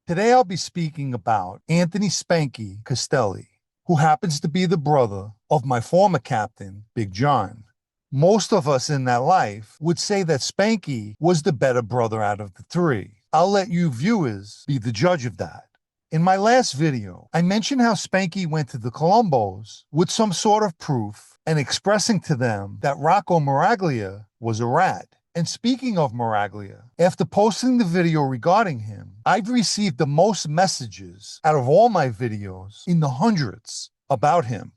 Today I'll be speaking about Anthony Spanky Castelle, who happens to be the brother of my former captain, Big John. Most of us in that life would say that Spanky was the better brother out of the three. I'll let you viewers be the judge of that. In my last video, I mentioned how Spanky went to the Colombos with some sort of proof and expressing to them that Rocco Maraglia was a rat. And speaking of Maraglia, after posting the video regarding him, I've received the most messages out of all my videos in the hundreds about him.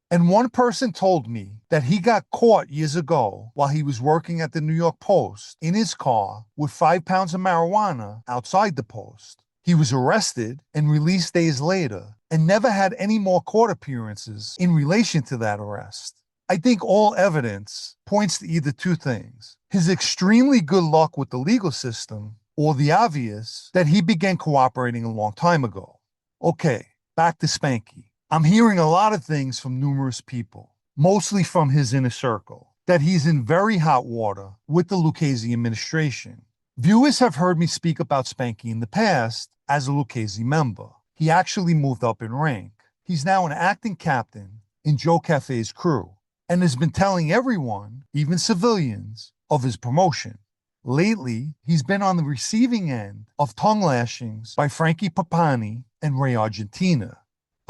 And one person told me that he got caught years ago while he was working at the New York Post in his car with 5 pounds of marijuana outside the Post. He was arrested and released days later and never had any more court appearances in relation to that arrest. I think all evidence points to either two things: his extremely good luck with the legal system, or the obvious that he began cooperating a long time ago. Okay, back to Spanky. I'm hearing a lot of things from numerous people, mostly from his inner circle, that he's in very hot water with the Lucchese administration. Viewers have heard me speak about Spanky in the past as a Lucchese member. He actually moved up in rank. He's now an acting captain in Joe Cafe's crew, and has been telling everyone, even civilians, of his promotion. Lately, he's been on the receiving end of tongue lashings by Frankie Papani and Ray Argentina.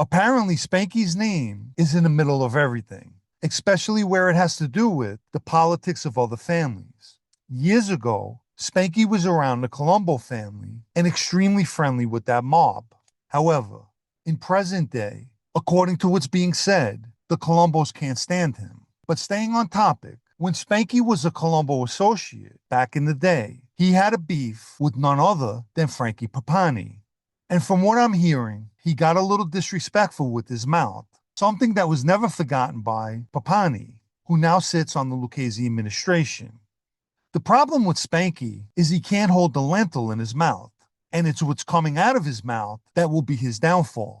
Apparently, Spanky's name is in the middle of everything, especially where it has to do with the politics of other families. Years ago, Spanky was around the Colombo family and extremely friendly with that mob. However, in present day, according to what's being said, the Colombos can't stand him. But staying on topic, when Spanky was a Colombo associate back in the day, he had a beef with none other than Frankie Papani. And from what I'm hearing, he got a little disrespectful with his mouth, something that was never forgotten by Papani, who now sits on the Lucchese administration. The problem with Spanky is he can't hold the lentil in his mouth, and it's what's coming out of his mouth that will be his downfall.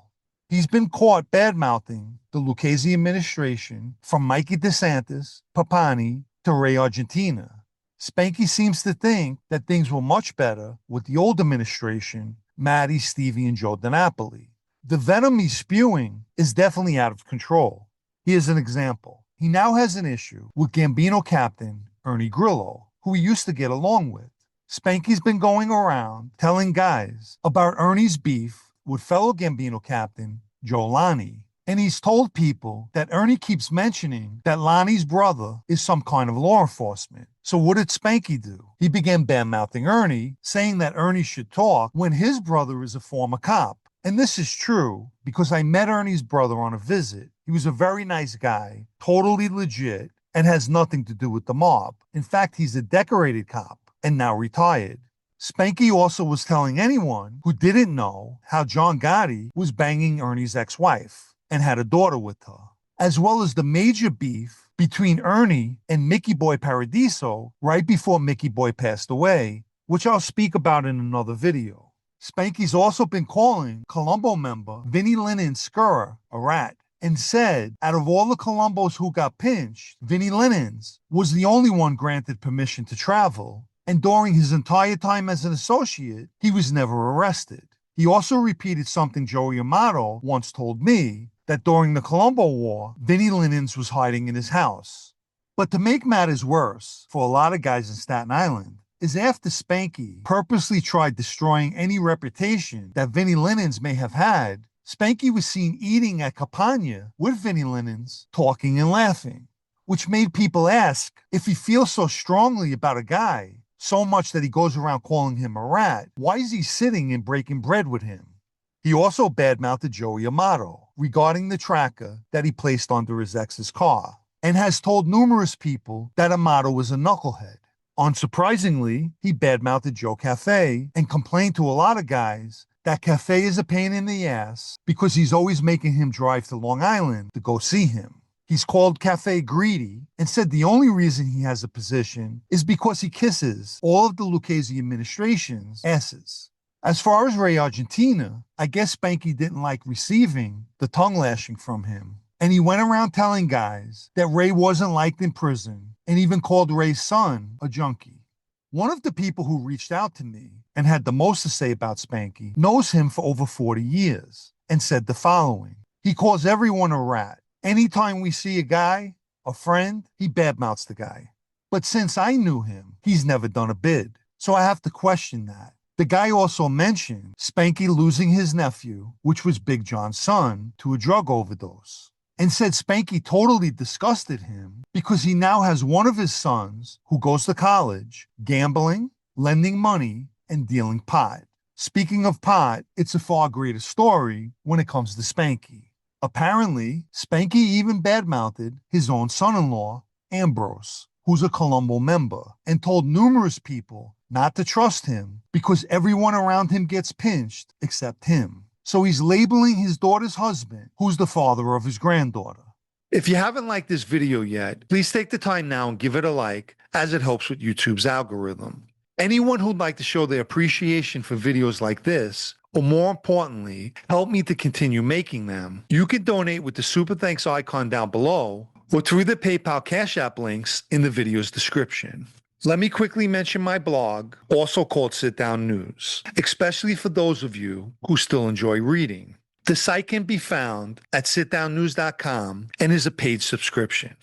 He's been caught bad-mouthing the Lucchese administration from Mikey DeSantis, Papani, to Ray Argentina. Spanky seems to think that things were much better with the old administration, Maddie, Stevie, and Joe DiNapoli. The venom he's spewing is definitely out of control. Here's an example. He now has an issue with Gambino captain Ernie Grillo, who he used to get along with. Spanky's been going around telling guys about Ernie's beef with fellow Gambino captain Joe Lonnie, and he's told people that Ernie keeps mentioning that Lonnie's brother is some kind of law enforcement. So what did Spanky do? He began bad-mouthing Ernie, saying that Ernie should talk when his brother is a former cop. And this is true because I met Ernie's brother on a visit. He was a very nice guy, totally legit, and has nothing to do with the mob. In fact, he's a decorated cop and now retired. Spanky also was telling anyone who didn't know how John Gotti was banging Ernie's ex-wife and had a daughter with her, as well as the major beef between Ernie and Mickey Boy Paradiso right before Mickey Boy passed away, which I'll speak about in another video. Spanky's also been calling Colombo member Vinnie Lennon Scurra a rat, and said out of all the Colombos who got pinched, Vinnie Lennon's was the only one granted permission to travel, and during his entire time as an associate, he was never arrested. He also repeated something Joey Amato once told me, that during the Colombo War, Vinnie Lennon's was hiding in his house. But to make matters worse, for a lot of guys in Staten Island, is after Spanky purposely tried destroying any reputation that Vinnie Lennon's may have had, Spanky was seen eating at Campagna with Vinnie Lennon's, talking and laughing, which made people ask if he feels so strongly about a guy, so much that he goes around calling him a rat, why is he sitting and breaking bread with him? He also badmouthed Joey Amato regarding the tracker that he placed under his ex's car, and has told numerous people that Amato was a knucklehead. Unsurprisingly, he badmouthed Joe Cafe and complained to a lot of guys that Cafe is a pain in the ass because he's always making him drive to Long Island to go see him. He's called Cafe greedy and said the only reason he has a position is because he kisses all of the Lucchese administration's asses. As far as Ray Argentina, I guess Spanky didn't like receiving the tongue lashing from him, and he went around telling guys that Ray wasn't liked in prison and even called Ray's son a junkie. One of the people who reached out to me and had the most to say about Spanky, knows him for over 40 years and said the following. He calls everyone a rat. Anytime we see a guy, a friend, he badmouths the guy. But since I knew him, he's never done a bid. So I have to question that. The guy also mentioned Spanky losing his nephew, which was Big John's son, to a drug overdose, and said Spanky totally disgusted him because he now has one of his sons who goes to college, gambling, lending money, and dealing pot. Speaking of pot, it's a far greater story when it comes to Spanky. Apparently, Spanky even badmouthed his own son-in-law, Ambrose, who's a Colombo member, and told numerous people not to trust him because everyone around him gets pinched except him. So he's labeling his daughter's husband, who's the father of his granddaughter. If you haven't liked this video yet, please take the time now and give it a like, as it helps with YouTube's algorithm. Anyone who'd like to show their appreciation for videos like this, or more importantly, help me to continue making them, you can donate with the Super Thanks icon down below, or through the PayPal Cash App links in the video's description. Let me quickly mention my blog, also called Sitdownnews, especially for those of you who still enjoy reading. The site can be found at sitdownnews.com and is a paid subscription.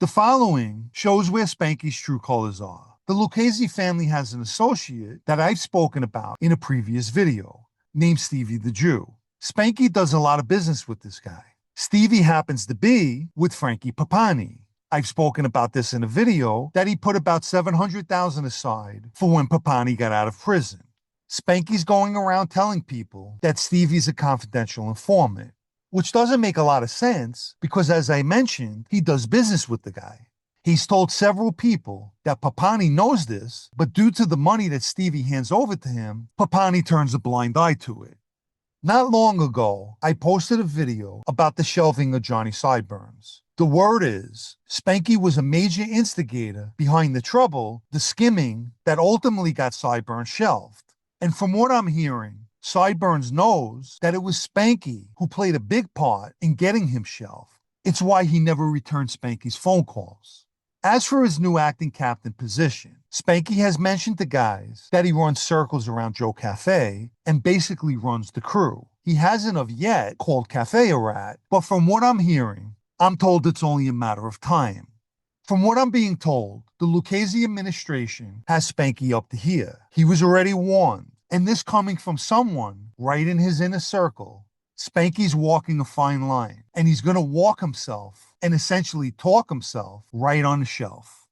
The following shows where Spanky's true colors are. The Lucchese family has an associate that I've spoken about in a previous video, named Stevie the Jew. Spanky does a lot of business with this guy. Stevie happens to be with Frankie Papani. I've spoken about this in a video that he put about $700,000 aside for when Papani got out of prison. Spanky's going around telling people that Stevie's a confidential informant, which doesn't make a lot of sense because, as I mentioned, he does business with the guy. He's told several people that Papani knows this, but due to the money that Stevie hands over to him, Papani turns a blind eye to it. Not long ago, I posted a video about the shelving of Johnny Sideburns. The word is, Spanky was a major instigator behind the trouble, the skimming that ultimately got Sideburns shelved. And from what I'm hearing, Sideburns knows that it was Spanky who played a big part in getting him shelved. It's why he never returned Spanky's phone calls. As for his new acting captain position, Spanky has mentioned to guys that he runs circles around Joe Cafe and basically runs the crew. He hasn't of yet called Cafe a rat, but from what I'm hearing, I'm told it's only a matter of time. From what I'm being told, the Lucchese administration has Spanky up to here. He was already warned, and this coming from someone right in his inner circle. Spanky's walking a fine line, and he's going to walk himself and essentially talk himself right on the shelf.